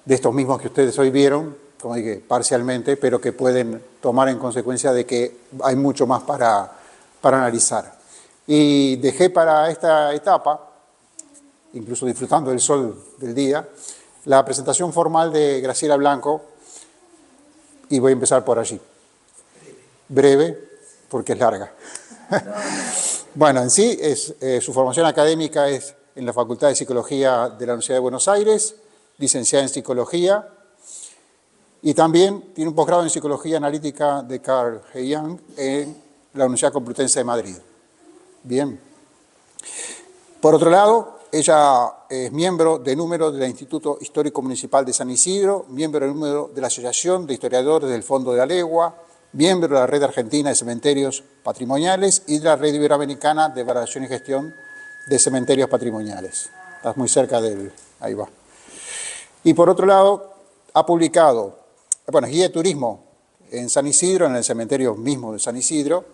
de estos mismos que ustedes hoy vieron, como dije, parcialmente, pero que pueden tomar en consecuencia de que hay mucho más para analizar. Y dejé para esta etapa, incluso disfrutando del sol del día, la presentación formal de Graciela Blanco, y voy a empezar por allí. Breve, porque es larga. Bueno, en sí, su formación académica es en la Facultad de Psicología de la Universidad de Buenos Aires, licenciada en Psicología, y también tiene un posgrado en Psicología Analítica de Carl Jung en la Universidad Complutense de Madrid. Bien. Por otro lado, ella es miembro de número del Instituto Histórico Municipal de San Isidro, miembro de número de la Asociación de Historiadores del Fondo de la Legua, miembro de la Red Argentina de Cementerios Patrimoniales y de la Red Iberoamericana de Evaluación y Gestión de Cementerios Patrimoniales. Estás muy cerca del... Ahí va. Y por otro lado, ha publicado, bueno, guía de turismo en San Isidro, en el cementerio mismo de San Isidro,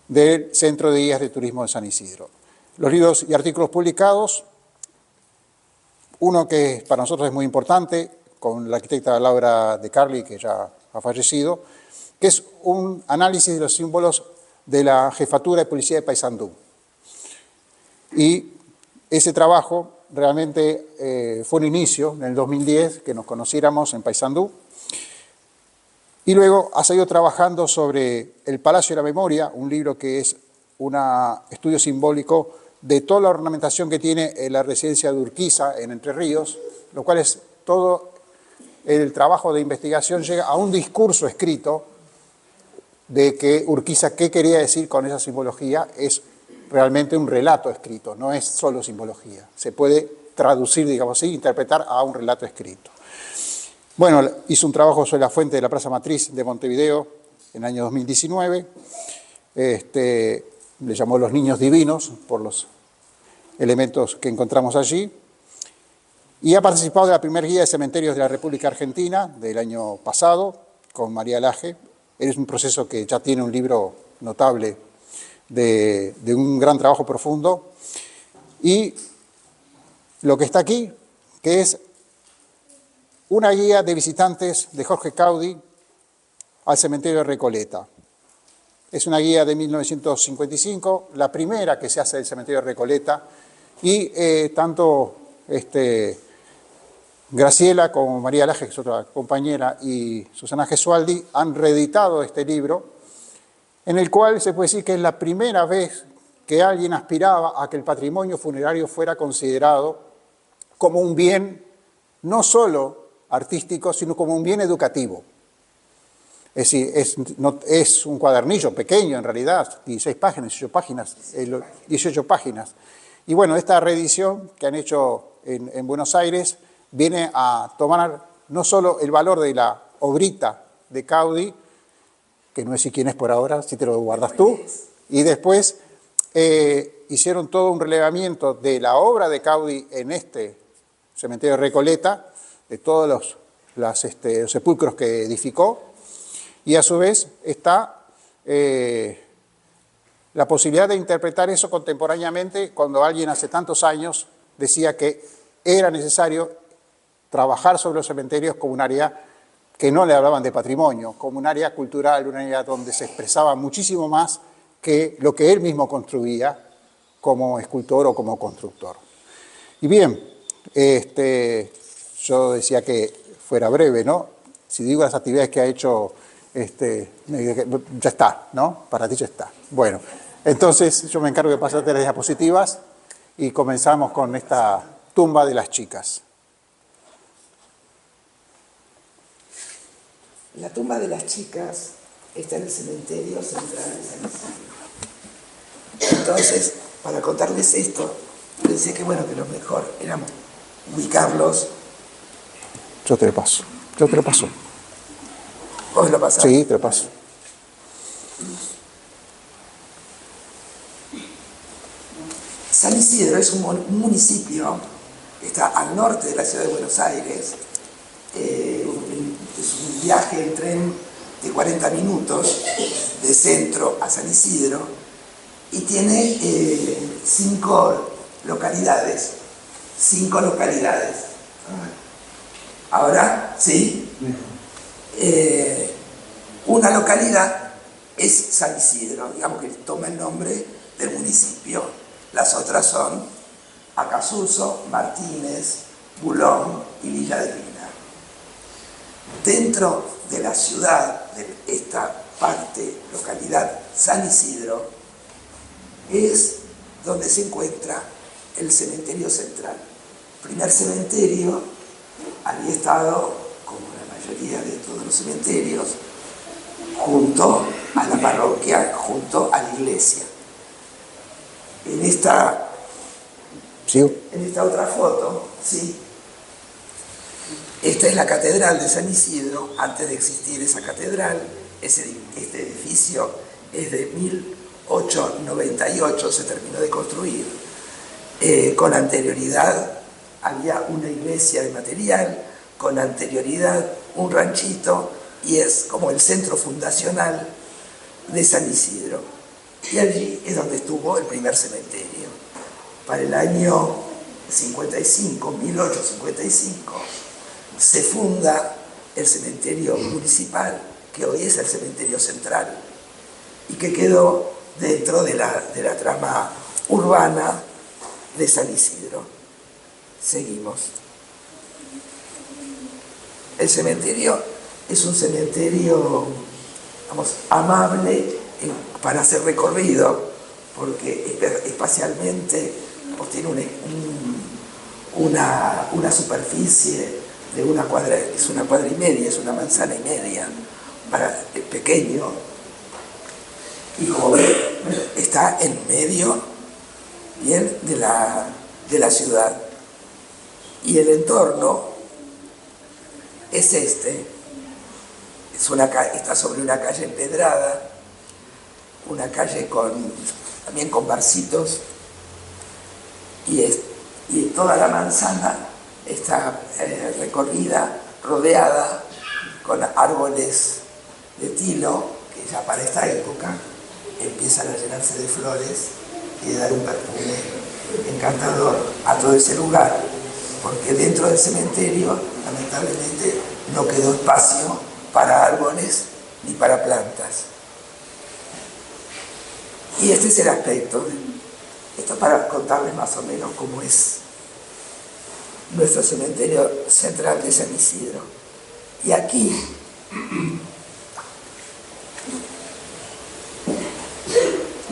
del Centro de Guías de Turismo de San Isidro. Los libros y artículos publicados, uno que para nosotros es muy importante, con la arquitecta Laura De Carli, que ya ha fallecido, que es un análisis de los símbolos de la Jefatura de Policía de Paysandú. Y ese trabajo realmente fue un inicio, en el 2010, que nos conociéramos en Paysandú, y luego ha seguido trabajando sobre el Palacio de la Memoria, un libro que es un estudio simbólico de toda la ornamentación que tiene la residencia de Urquiza en Entre Ríos, lo cual es todo el trabajo de investigación llega a un discurso escrito de que Urquiza, ¿qué quería decir con esa simbología? Es realmente un relato escrito, no es solo simbología. Se puede traducir, digamos así, interpretar a un relato escrito. Bueno, hizo un trabajo sobre la fuente de la Plaza Matriz de Montevideo en el año 2019. Le llamó Los Niños Divinos por los elementos que encontramos allí. Y ha participado de la primera guía de cementerios de la República Argentina del año pasado con María Laje. Es un proceso que ya tiene un libro notable de un gran trabajo profundo. Y lo que está aquí, que es una guía de visitantes de Jorge Caudi al cementerio de Recoleta. Es una guía de 1955, la primera que se hace del cementerio de Recoleta, y tanto Graciela como María Laje, que es otra compañera, y Susana Gesualdi han reeditado este libro, en el cual se puede decir que es la primera vez que alguien aspiraba a que el patrimonio funerario fuera considerado como un bien no solo artístico, sino como un bien educativo. Es decir, es un cuadernillo pequeño en realidad, 16 páginas, 18 páginas. Y bueno, esta reedición que han hecho en Buenos Aires viene a tomar no solo el valor de la obrita de Caudi, que no sé quién es por ahora, si te lo guardas tú, y después hicieron todo un relevamiento de la obra de Caudi en este cementerio de Recoleta, de todos los sepulcros que edificó, y a su vez está la posibilidad de interpretar eso contemporáneamente cuando alguien hace tantos años decía que era necesario trabajar sobre los cementerios como un área que no le hablaban de patrimonio, como un área cultural, un área donde se expresaba muchísimo más que lo que él mismo construía como escultor o como constructor. Y bien, yo decía que fuera breve, ¿no? Si digo las actividades que ha hecho, ya está, ¿no? Para ti ya está. Bueno, entonces yo me encargo de pasarte las diapositivas y comenzamos con esta tumba de las chicas. La tumba de las chicas está en el cementerio central de San Isidro. Entonces, para contarles esto, pensé que bueno, que lo mejor era ubicarlos. Yo te lo paso. ¿Vos lo pasás? Sí, te lo paso. San Isidro es un municipio que está al norte de la ciudad de Buenos Aires. Es un viaje en tren de 40 minutos de centro a San Isidro y tiene 5 localidades. Ahora, sí. Una localidad es San Isidro, digamos que toma el nombre del municipio. Las otras son Acasuso, Martínez, Bulón y Villa de Lina. Dentro de la ciudad, de esta parte, localidad San Isidro, es donde se encuentra el cementerio central. El primer cementerio había estado, como la mayoría de todos los cementerios, junto a la parroquia, junto a la iglesia. En esta otra foto, ¿sí? Esta es la catedral de San Isidro. Antes de existir esa catedral, este edificio es de 1898, se terminó de construir. Con anterioridad había una iglesia de material, con anterioridad un ranchito, y es como el centro fundacional de San Isidro. Y allí es donde estuvo el primer cementerio. Para el año 1855, se funda el cementerio municipal, que hoy es el cementerio central, y que quedó dentro de la trama urbana de San Isidro. Seguimos. El cementerio es un cementerio, vamos, amable para hacer recorrido, porque espacialmente tiene una superficie de una cuadra, es una cuadra y media, es una manzana y media, pequeño, y como ve, está en medio bien de la ciudad, y el entorno es está sobre una calle empedrada, una calle también con barcitos, y toda la manzana está recorrida, rodeada con árboles de tilo, que ya para esta época empiezan a llenarse de flores y de dar un perfume encantador a todo ese lugar, porque dentro del cementerio lamentablemente no quedó espacio para árboles ni para plantas. Y este es el aspecto. Esto para contarles más o menos cómo es nuestro cementerio central de San Isidro. Y aquí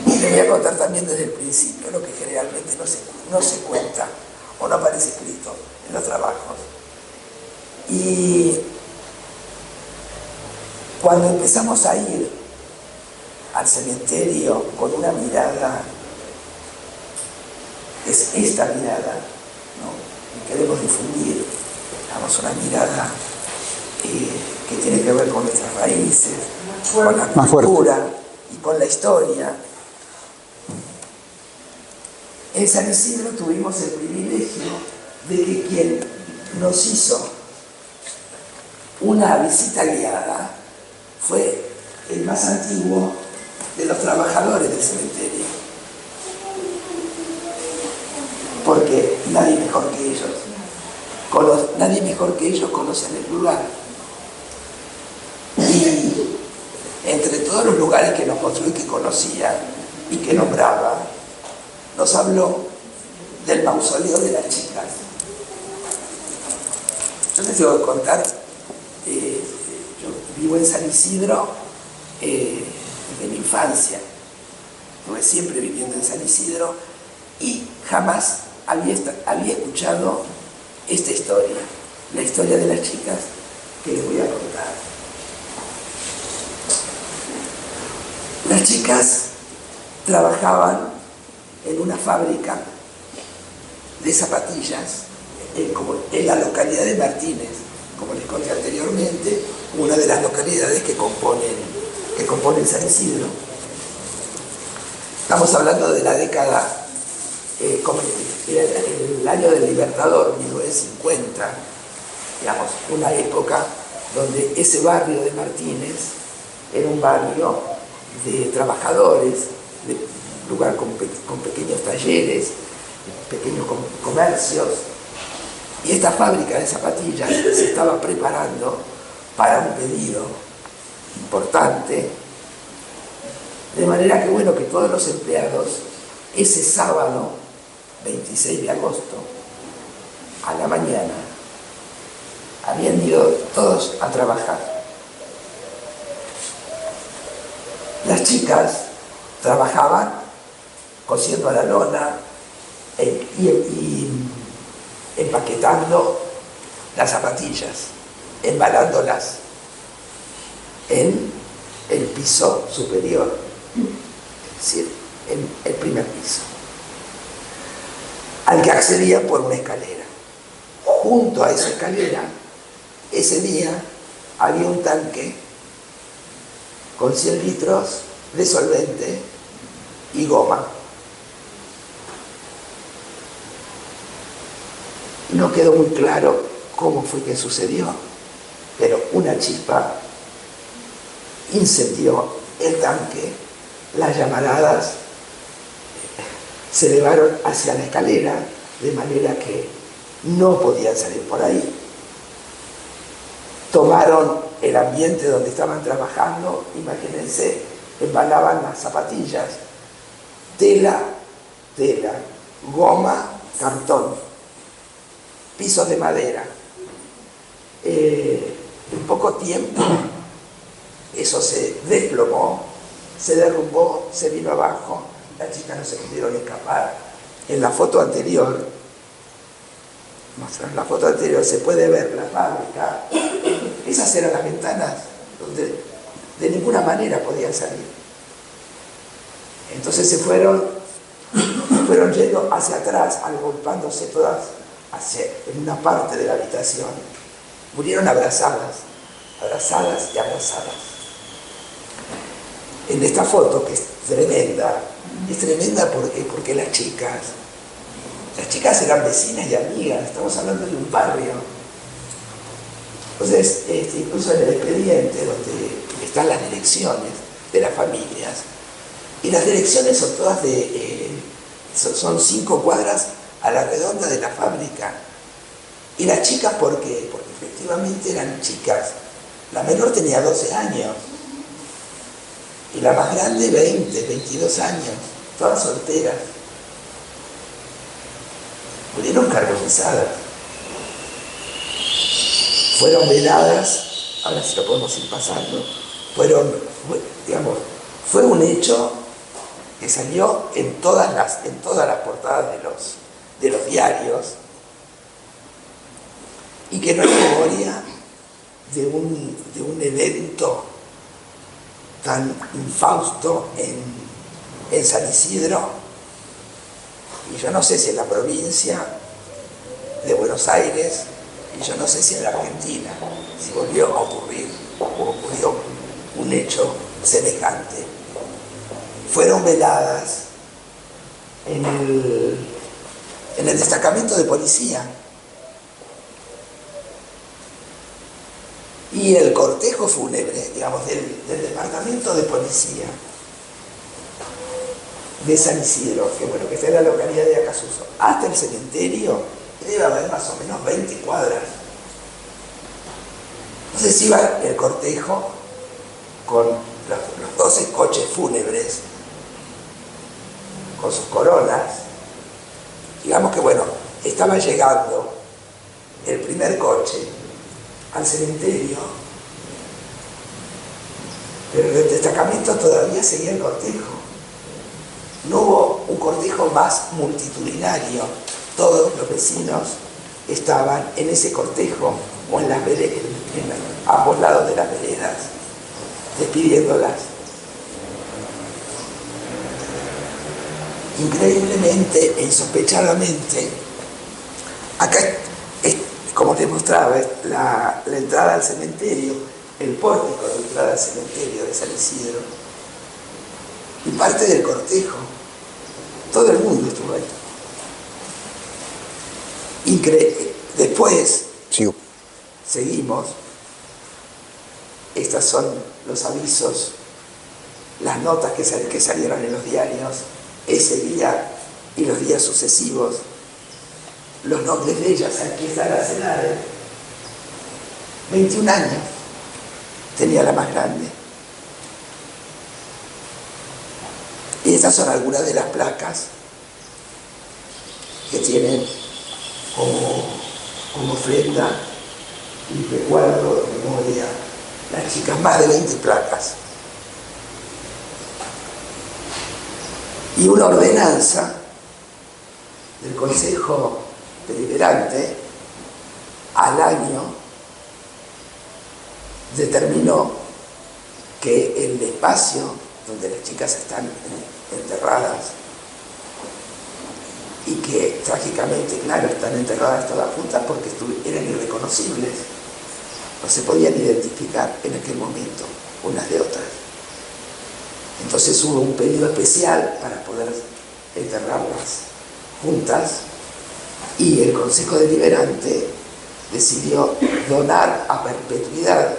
les voy a contar también desde el principio lo que generalmente no se cuenta o no aparece escrito en los trabajos. Y cuando empezamos a ir al cementerio con una mirada, es esta mirada, ¿no? Y queremos difundir, digamos, una mirada que tiene que ver con nuestras raíces, con la cultura y con la historia. En San Isidro tuvimos el privilegio de que quien nos hizo una visita guiada fue el más antiguo de los trabajadores del cementerio, porque nadie mejor que ellos conocen el lugar. Y entre todos los lugares que nos mostró y que conocía y que nombraba, nos habló del mausoleo de las chicas. Yo les debo contar, yo vivo en San Isidro desde mi infancia, estuve siempre viviendo en San Isidro y jamás había escuchado esta historia, la historia de las chicas que les voy a contar. Las chicas trabajaban en una fábrica de zapatillas en la localidad de Martínez, como les conté anteriormente, una de las localidades que componen San Isidro. Estamos hablando de la década, como el año del Libertador, 1950, digamos, una época donde ese barrio de Martínez era un barrio de trabajadores, de lugar con pequeños talleres, pequeños comercios, Y esta fábrica de zapatillas se estaba preparando para un pedido importante, de manera que, bueno, que todos los empleados, ese sábado 26 de agosto, a la mañana, habían ido todos a trabajar. Las chicas trabajaban cosiendo a la lona y empaquetando las zapatillas, embalándolas en el piso superior, es decir, en el primer piso, al que accedían por una escalera. Junto a esa escalera, ese día, había un tanque con 100 litros de solvente y goma. No quedó muy claro cómo fue que sucedió, pero una chispa incendió el tanque, las llamaradas se elevaron hacia la escalera, de manera que no podían salir por ahí. Tomaron el ambiente donde estaban trabajando, imagínense, embalaban las zapatillas, tela, goma, cartón, pisos de madera. En poco tiempo eso se desplomó, se derrumbó, se vino abajo, las chicas no se pudieron escapar. En la foto anterior, se puede ver la fábrica. Esas eran las ventanas donde de ninguna manera podían salir. Entonces se fueron yendo hacia atrás, agolpándose todas en una parte de la habitación. Murieron abrazadas y abrazadas. En esta foto, que es tremenda porque las chicas eran vecinas y amigas, estamos hablando de un barrio. Entonces, incluso en el expediente, donde están las direcciones de las familias, y las direcciones son todas son 5 cuadras a la redonda de la fábrica. Y las chicas, ¿por qué? Porque efectivamente eran chicas. La menor tenía 12 años y la más grande 20, 22 años, todas solteras. Murieron carbonizadas. Fueron veladas, ahora sí lo podemos ir pasando, fue un hecho que salió en todas las portadas de los diarios, y que no hay memoria de un evento tan infausto en San Isidro, y yo no sé si en la provincia de Buenos Aires, y yo no sé si en la Argentina, si volvió a ocurrir o ocurrió un hecho semejante. Fueron veladas en el destacamento de policía. Y el cortejo fúnebre, digamos, del departamento de policía de San Isidro, que está en la localidad de Acasuso, hasta el cementerio, debe haber más o menos 20 cuadras. Entonces iba el cortejo con los 12 coches fúnebres, con sus coronas. Digamos que, estaba llegando el primer coche al cementerio, pero en el destacamento todavía seguía el cortejo. No hubo un cortejo más multitudinario. Todos los vecinos estaban en ese cortejo o en ambos lados de las veredas, despidiéndolas. Increíblemente e insospechadamente, acá, como te mostraba, la entrada al cementerio, el pórtico de entrada al cementerio de San Isidro, y parte del cortejo. Todo el mundo estuvo ahí. Después, seguimos. Estos son los avisos, las notas que salieron en los diarios ese día y los días sucesivos. los nombres de ellas. Aquí está la Senade. 21 años tenía la más grande. Y estas son algunas de las placas que tienen como ofrenda y recuerdo de memoria las chicas, más de 20 placas. Y una ordenanza del Consejo Deliberante al año determinó que el espacio donde las chicas están enterradas y que trágicamente, claro, están enterradas todas juntas porque eran irreconocibles, no se podían identificar en aquel momento unas de otras. Entonces hubo un pedido especial para poder enterrarlas juntas y el Consejo Deliberante decidió donar a perpetuidad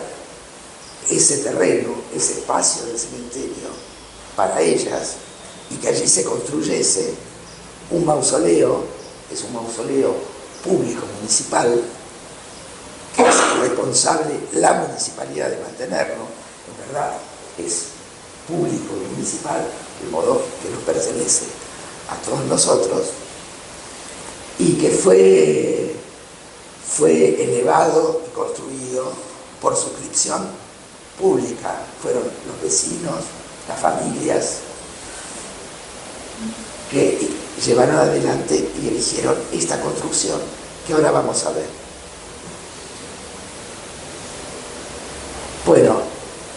ese terreno, ese espacio del cementerio para ellas y que allí se construyese un mausoleo, es un mausoleo público municipal, que es responsable la municipalidad de mantenerlo, en verdad es público y municipal, de modo que nos pertenece a todos nosotros, y que fue elevado y construido por suscripción pública. Fueron los vecinos, las familias, que llevaron adelante y eligieron esta construcción que ahora vamos a ver. Bueno,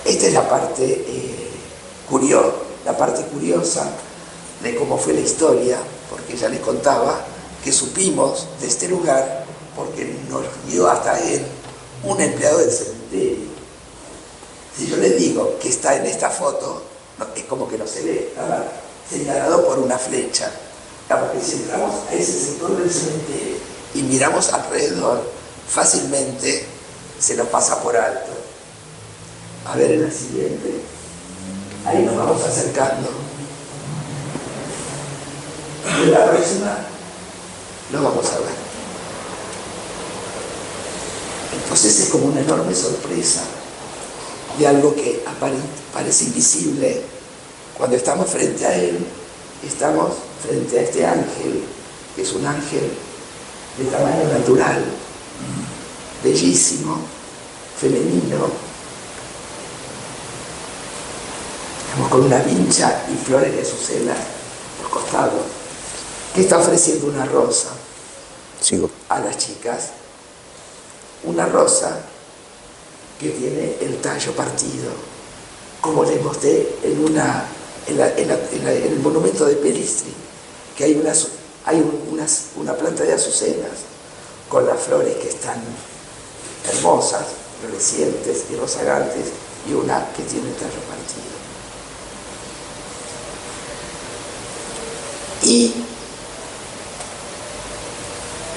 esta es la parte curiosa de cómo fue la historia, porque ya les contaba que supimos de este lugar porque nos guió hasta él un empleado del cementerio. Si yo les digo que está en esta foto, no, es como que no se ve, estaba señalado por una flecha. Porque si entramos a ese sector del cementerio y miramos alrededor, fácilmente se nos pasa por alto. A ver en la siguiente. Ahí nos vamos acercando. En la próxima lo vamos a ver. Entonces es como una enorme sorpresa de algo que parece invisible. Cuando estamos frente a él, estamos frente a este ángel, que es un ángel de tamaño natural, bellísimo, femenino. Estamos con una vincha y flores de azucena por costados, que está ofreciendo una rosa a las chicas. Una rosa que tiene el tallo partido, como les mostré en el monumento de Pelistri, que hay una planta de azucenas con las flores que están hermosas, florecientes y rozagantes, y una que tiene el tallo partido. Y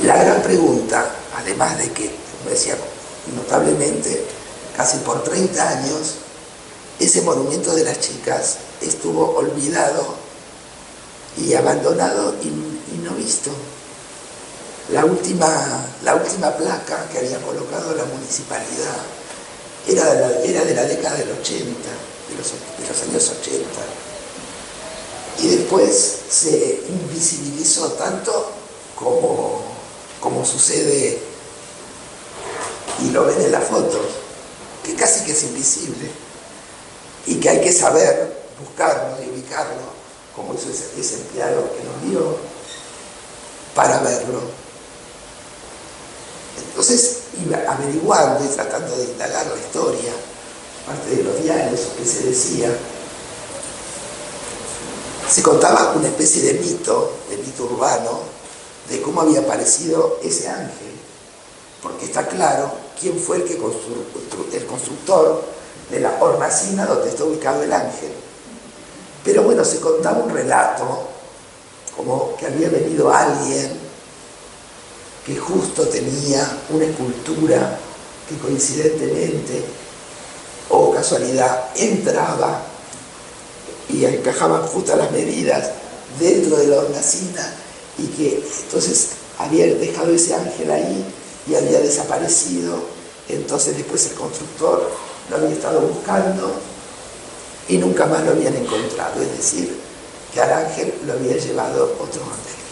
la gran pregunta, además de que, como decía, notablemente, casi por 30 años, ese monumento de las chicas estuvo olvidado y abandonado y no visto. La última placa que había colocado la municipalidad era de la década del 80, de los años 80. Y después se invisibilizó tanto como sucede, y lo ven en las fotos, que casi que es invisible y que hay que saber buscarlo y ubicarlo, como hizo ese empleado que nos dio, para verlo. Entonces iba averiguando y tratando de indagar la historia, parte de los diarios que se decía. Se contaba una especie de mito urbano, de cómo había aparecido ese ángel, porque está claro quién fue el constructor de la hornacina donde está ubicado el ángel. Pero bueno, se contaba un relato, como que había venido alguien que justo tenía una escultura que coincidentemente o casualidad entraba y encajaban justo las medidas dentro de la hornacina, y que entonces había dejado ese ángel ahí y había desaparecido. Entonces después el constructor lo había estado buscando y nunca más lo habían encontrado, es decir, que al ángel lo había llevado otro ángel.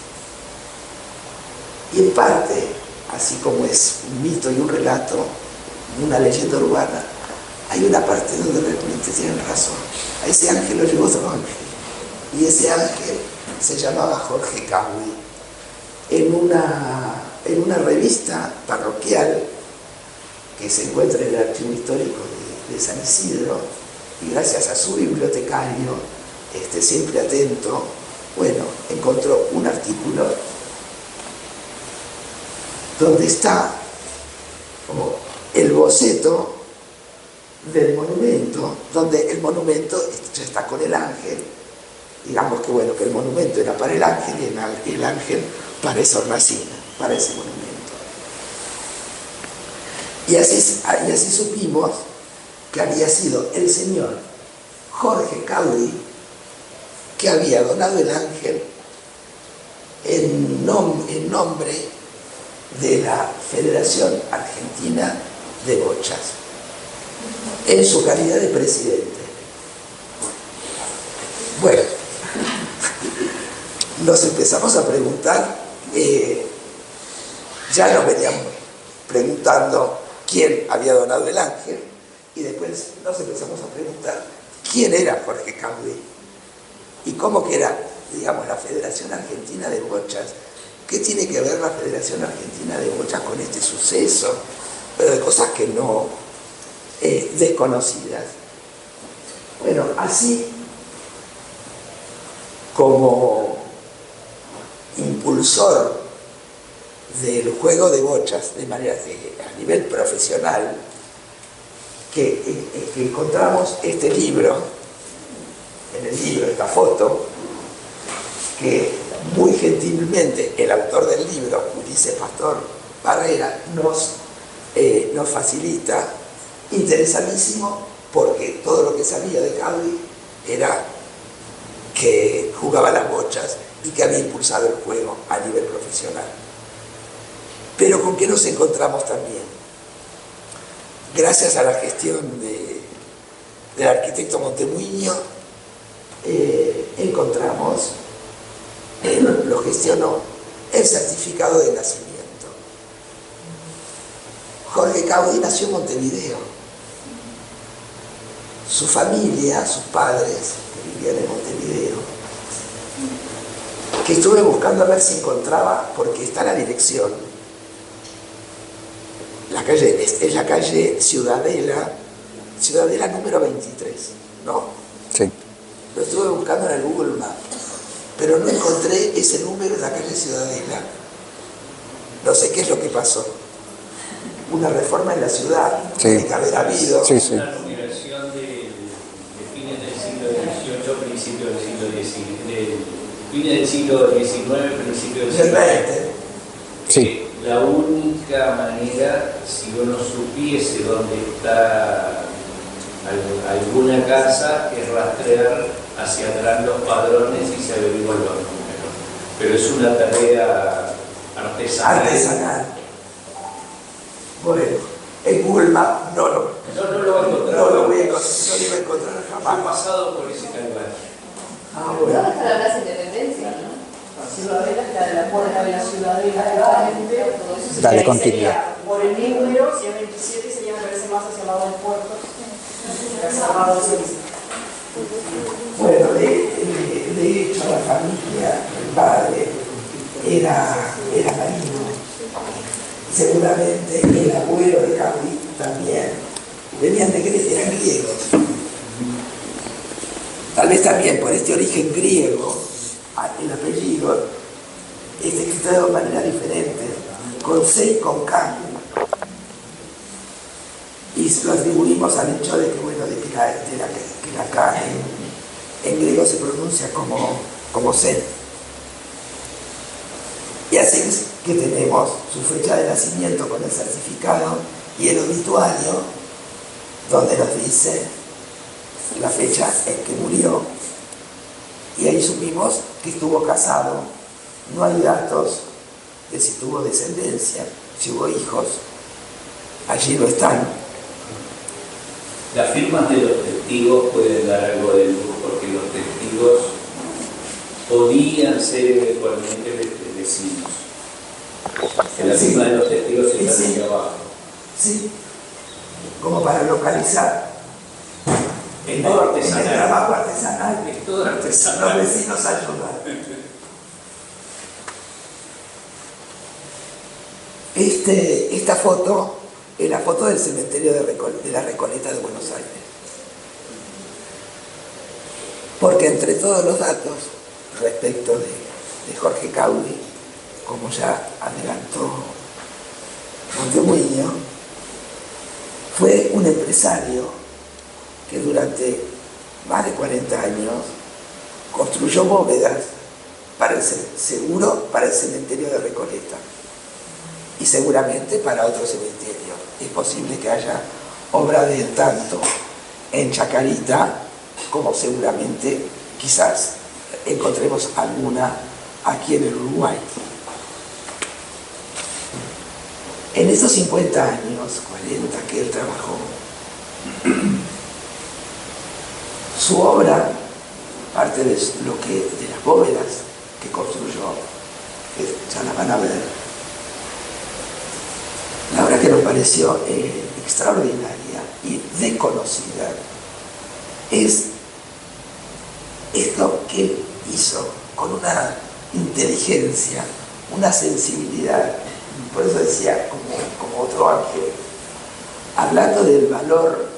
Y en parte, así como es un mito y un relato, una leyenda urbana, hay una parte donde realmente tienen razón. A ese ángel lo llevó otro ángel. Y ese ángel se llamaba Jorge Caudy. En una revista parroquial que se encuentra en el archivo histórico de San Isidro, y gracias a su bibliotecario, siempre atento, bueno, encontró un artículo donde está como el boceto del monumento, donde el monumento ya está con el ángel. Digamos que bueno, que el monumento era para el ángel y el ángel para esa hornacina, para ese monumento. Y así supimos que había sido el señor Jorge Caudy que había donado el ángel en nombre de la Federación Argentina de Bochas, en su calidad de presidente. Bueno, nos empezamos a preguntar, ya nos veníamos preguntando quién había donado el ángel, y después nos empezamos a preguntar quién era Jorge Caudy y cómo que era, digamos, la Federación Argentina de Bochas. ¿Qué tiene que ver la Federación Argentina de Bochas con este suceso? Pero de cosas que no, desconocidas. Bueno, así como impulsor del juego de bochas de manera a nivel profesional, que encontramos este libro, en el libro, esta foto, que muy gentilmente el autor del libro, Ulises Pastor Barrera, nos facilita, interesantísimo, porque todo lo que sabía de Caudy era que jugaba las bochas y que había impulsado el juego a nivel profesional. Pero ¿con qué nos encontramos también? Gracias a la gestión del arquitecto Montemuño, encontramos, lo gestionó, el certificado de nacimiento. Jorge Caudy nació en Montevideo. Su familia, sus padres, que vivían en Montevideo, que estuve buscando a ver si encontraba, porque está la dirección. La calle es la calle Ciudadela número 23, ¿no? Sí. Lo estuve buscando en el Google Maps, pero no encontré ese número en la calle Ciudadela. No sé qué es lo que pasó. Una reforma en la ciudad, sí, tiene que haber habido. Sí, sí. Una numeración de fines del siglo XVIII, principios del siglo XIX, fines del siglo XIX, principios del siglo XX. Sí. La única manera, si uno supiese dónde está alguna casa, es rastrear hacia atrás los padrones y se averiguan los números. Pero es una tarea artesanal. Bueno, en Google Maps no lo va a encontrar. No lo voy a encontrar jamás. He pasado por ese calvario. Ah, ¿Dónde bueno. está la Plaza Independencia, no? Ciudadela, está de la puerta de la Ciudadela, claramente. Dale continuidad. Sería por el número, si es 27, sería, me parece más hacia el lado del puerto. Hacia el lado del Bueno, de hecho, la familia, el padre, era marino. Seguramente el abuelo de Caudy también. Venían de Grecia, eran griegos. Tal vez también por este origen griego, el apellido está escrito de dos maneras diferentes, con C y con K. Y lo atribuimos al hecho de que, bueno, de que la K en griego se pronuncia como C. Y así es que tenemos su fecha de nacimiento con el certificado y el obituario, donde nos dice la fecha en que murió. Y ahí supimos que estuvo casado. No hay datos de si tuvo descendencia, si hubo hijos, allí no están. Las firmas de los testigos pueden dar algo de luz porque los testigos podían ser eventualmente vecinos. En la firma de los testigos está aquí abajo. Sí, como para localizar. Es todo En el artesanal. trabajo artesanal, Es todo los artesanal. vecinos ayudan. Esta foto es la foto del cementerio de la Recoleta de Buenos Aires. Porque entre todos los datos respecto de Jorge Caudi, como ya adelantó Montemuño, fue un empresario que durante más de 40 años construyó bóvedas para el cementerio de Recoleta y seguramente para otro cementerio. Es posible que haya obra de él tanto en Chacarita como seguramente quizás encontremos alguna aquí en el Uruguay. En esos 50 años, 40 que él trabajó, su obra, parte de las bóvedas que construyó, que ya la van a ver, la obra que nos pareció extraordinaria y desconocida es esto que él hizo con una inteligencia, una sensibilidad. Por eso decía, como otro ángel, hablando del valor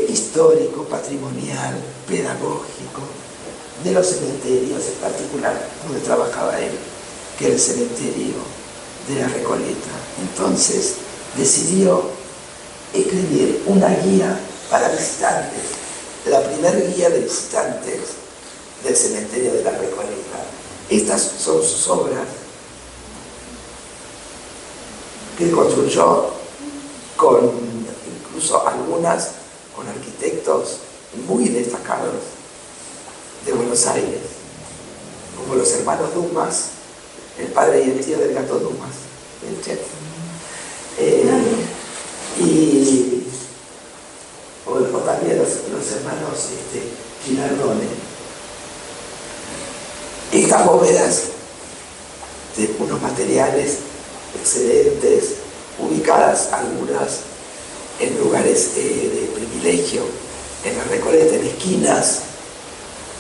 histórico, patrimonial, pedagógico de los cementerios, en particular donde trabajaba él, que era el cementerio de la Recoleta. Entonces decidió escribir una guía para visitantes, la primera guía de visitantes del cementerio de la Recoleta. Estas son sus obras que construyó incluso algunas con arquitectos muy destacados de Buenos Aires, como los hermanos Dumas, el padre y el tío del gato Dumas, el chef, o también los hermanos Gilardone. Estas bóvedas de unos materiales excelentes, ubicadas algunas en lugares de privilegio, en la Recoleta, en esquinas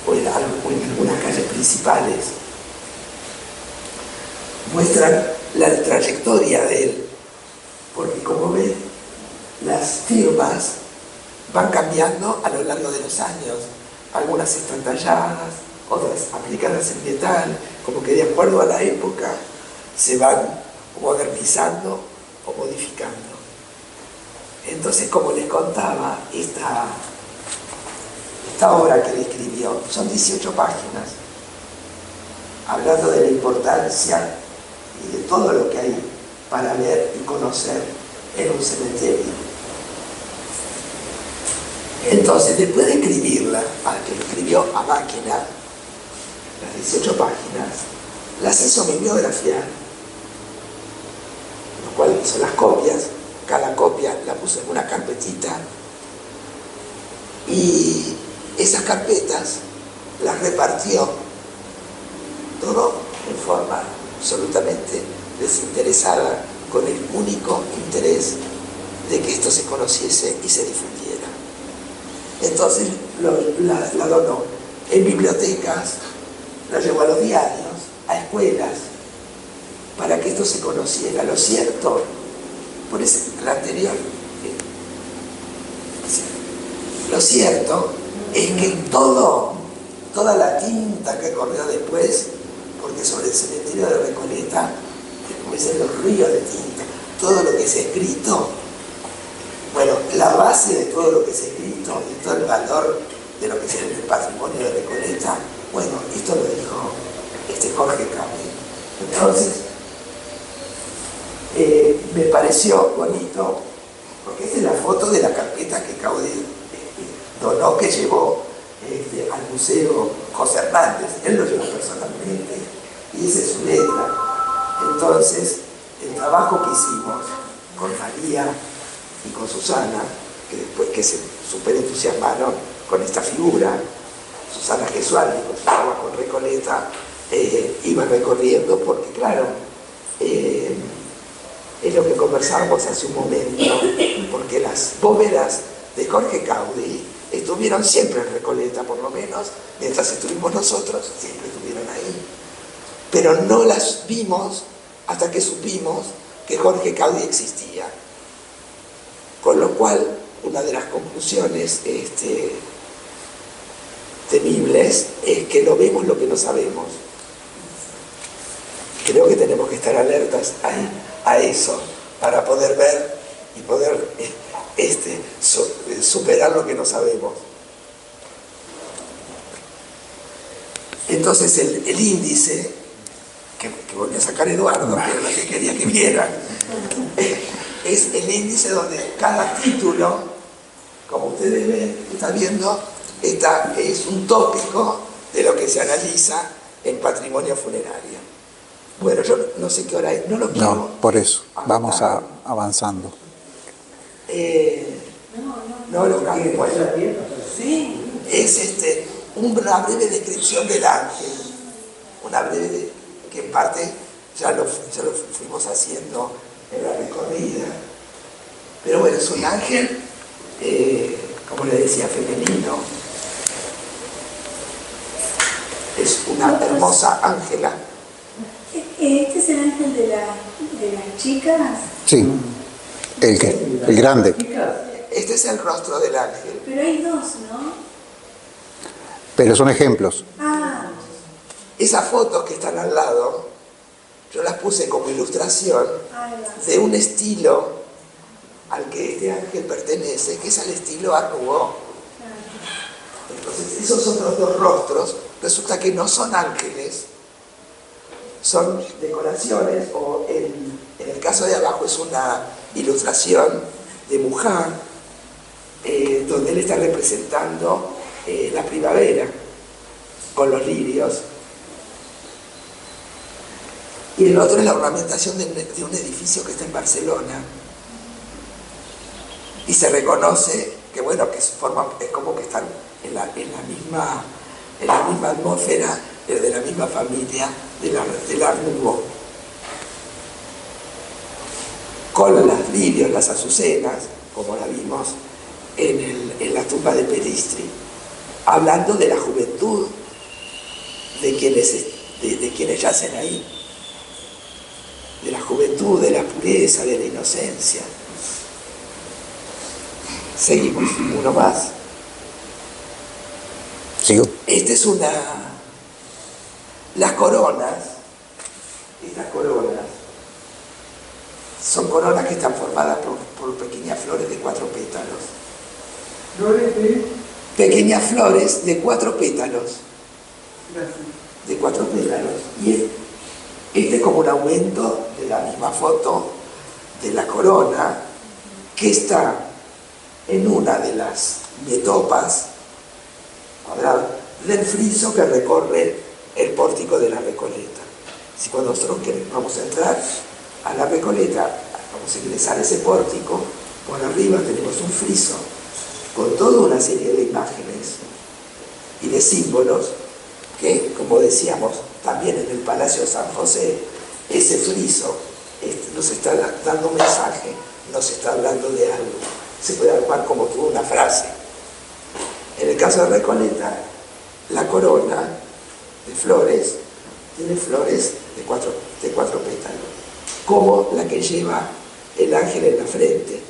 o en algunas calles principales, muestran la trayectoria de él, porque como ven, las firmas van cambiando a lo largo de los años. Algunas están talladas, otras aplicadas en metal, como que de acuerdo a la época se van modernizando o modificando. Entonces, como les contaba, esta obra que él escribió son 18 páginas, hablando de la importancia y de todo lo que hay para ver y conocer en un cementerio. Entonces, después de escribirla, que lo escribió a máquina, las 18 páginas, las hizo mimeografiar, lo cual hizo las copias. Cada copia la puso en una carpetita y esas carpetas las repartió todo en forma absolutamente desinteresada, con el único interés de que esto se conociese y se difundiera. Entonces la donó en bibliotecas, la llevó a los diarios, a escuelas, para que esto se conociera. Lo cierto, por eso la anterior, lo cierto es que toda la tinta que corrió después, porque sobre el cementerio de Recoleta, como dicen los ríos de tinta, todo lo que se ha escrito, bueno, la base de todo lo que se ha escrito, de todo el valor de lo que es el patrimonio de Recoleta, bueno, esto lo dijo Jorge Caudi. Entonces, me pareció bonito, porque esta es la foto de la carpeta que Caudi donó, que llevó al Museo José Hernández. Él lo llevó personalmente y esa es su letra. Entonces, el trabajo que hicimos con María y con Susana, que después que se súper entusiasmaron con esta figura, Susana Gesualdi con su trabajo en Recoleta, iba recorriendo porque, claro, es lo que conversábamos hace un momento, porque las bóvedas de Jorge Caudi estuvieron siempre en Recoleta, por lo menos, mientras estuvimos nosotros, siempre estuvieron ahí. Pero no las vimos hasta que supimos que Jorge Caudi existía. Con lo cual, una de las conclusiones temibles es que no vemos lo que no sabemos. Creo que tenemos que estar alertas a eso para poder ver y poder superar lo que no sabemos. Entonces el índice, que voy a sacar Eduardo, que era lo que quería que vieran, es el índice donde cada título, como ustedes ven, están viendo, es un tópico de lo que se analiza en patrimonio funerario. Bueno, yo no sé qué hora es, no lo quiero. No, por eso, vamos avanzando. No lo cambio. Bueno, sí, es una breve descripción del ángel, una breve, que en parte ya lo fuimos haciendo en la recorrida. Pero bueno, es un ángel, como le decía, femenino. Es una hermosa ángela. ¿Este es el ángel de las chicas? Sí, el grande. Este es el rostro del ángel. Pero hay dos, ¿no? Pero son ejemplos. Ah, Esas fotos que están al lado, yo las puse como ilustración de un estilo al que este ángel pertenece, que es al estilo Art Nouveau. Entonces, esos otros dos rostros, resulta que no son ángeles, son decoraciones, o en el caso de abajo es una ilustración de Muján, donde él está representando la primavera con los lirios. Y el otro es la ornamentación de un edificio que está en Barcelona. Y se reconoce que, bueno, que es como que están en la misma atmósfera, de la misma familia del Art Nouveau. Con los lirios, las azucenas, como la vimos en la tumba de Pelistri, hablando de la juventud de quienes yacen ahí, de la juventud, de la pureza, de la inocencia. Seguimos, uno más. Sigo. Esta es las coronas, estas coronas, son coronas que están formadas por pequeñas flores de 4 pétalos. ¿Flores de? Pequeñas flores de 4 pétalos. Gracias. De 4 pétalos. Y este es como un aumento de la misma foto de la corona, que está en una de las metopas cuadradas del friso que recorre el pórtico de la Recoleta. Si cuando nosotros vamos a entrar a la Recoleta, vamos a ingresar a ese pórtico, por arriba tenemos un friso con toda una serie de imágenes y de símbolos que, como decíamos, también en el Palacio de San José, ese friso nos está dando un mensaje, nos está hablando de algo. Se puede armar como toda una frase. En el caso de Recoleta, la corona de flores tiene flores de cuatro pétalos, como la que lleva el ángel en la frente.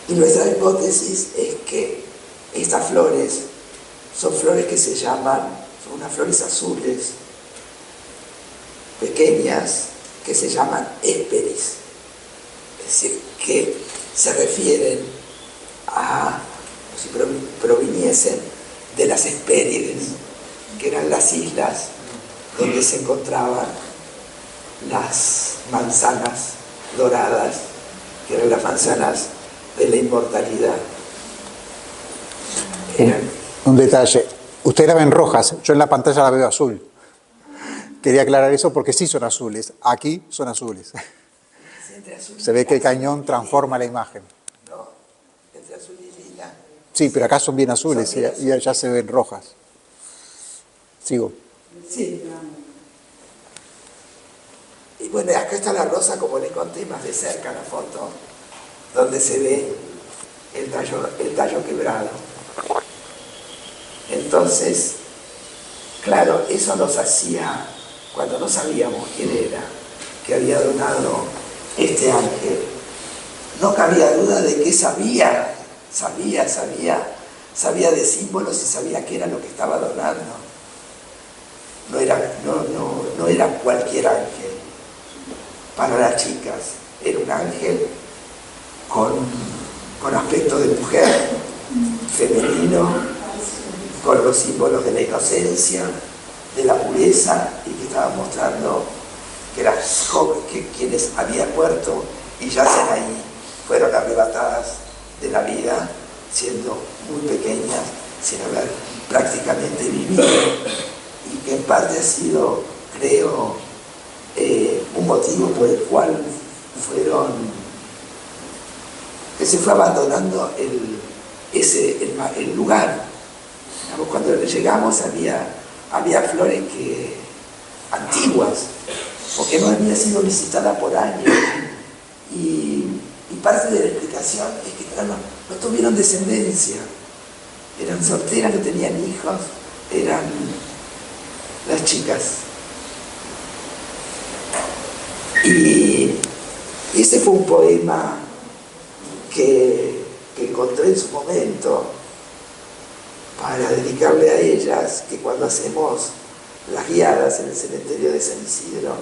Y nuestra hipótesis es que estas flores son flores que son unas flores azules, pequeñas, que se llaman hésperis. Es decir, que se refieren a, como si proviniesen de las Hespérides, que eran las islas donde se encontraban las manzanas doradas, que eran las manzanas de la inmortalidad. Un detalle, usted la ven rojas, yo en la pantalla la veo azul. Quería aclarar eso porque sí son azules. Aquí son azules. Entre azul y Se ve que el lila. cañón transforma la imagen. No, entre azul y lila. Sí, pero acá son bien azules Son bien y allá se ven rojas. Sigo. Sí. Y bueno, acá está la rosa, como le conté, más de cerca la foto, donde se ve el tallo quebrado. Entonces, claro, eso nos hacía, cuando no sabíamos quién era, que había donado este ángel, no cabía duda de que sabía de símbolos y sabía qué era lo que estaba donando. No era cualquier ángel. Para las chicas era un ángel con aspecto de mujer, femenino, con los símbolos de la inocencia, de la pureza, y que estaba mostrando que las jóvenes, que quienes habían muerto y yacen ahí, fueron arrebatadas de la vida, siendo muy pequeñas, sin haber prácticamente vivido, y que en parte ha sido, creo, un motivo por el cual se fue abandonando el lugar. Digamos, cuando llegamos había flores antiguas, porque no había sido visitada por años, y parte de la explicación es que no tuvieron descendencia, eran solteras, no tenían hijos, eran las chicas. Y ese fue un poema que encontré en su momento para dedicarle a ellas, que cuando hacemos las guiadas en el cementerio de San Isidro,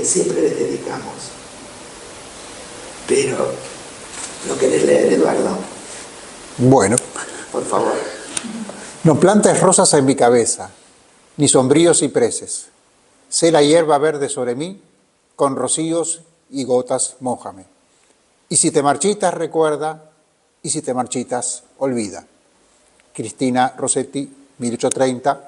siempre les dedicamos. Pero, ¿lo querés leer, Eduardo? Bueno. Por favor. No plantes rosas en mi cabeza, ni sombríos cipreses. Sé la hierba verde sobre mí, con rocíos y gotas mójame. Y si te marchitas, recuerda, y si te marchitas, olvida. Cristina Rossetti, 1830,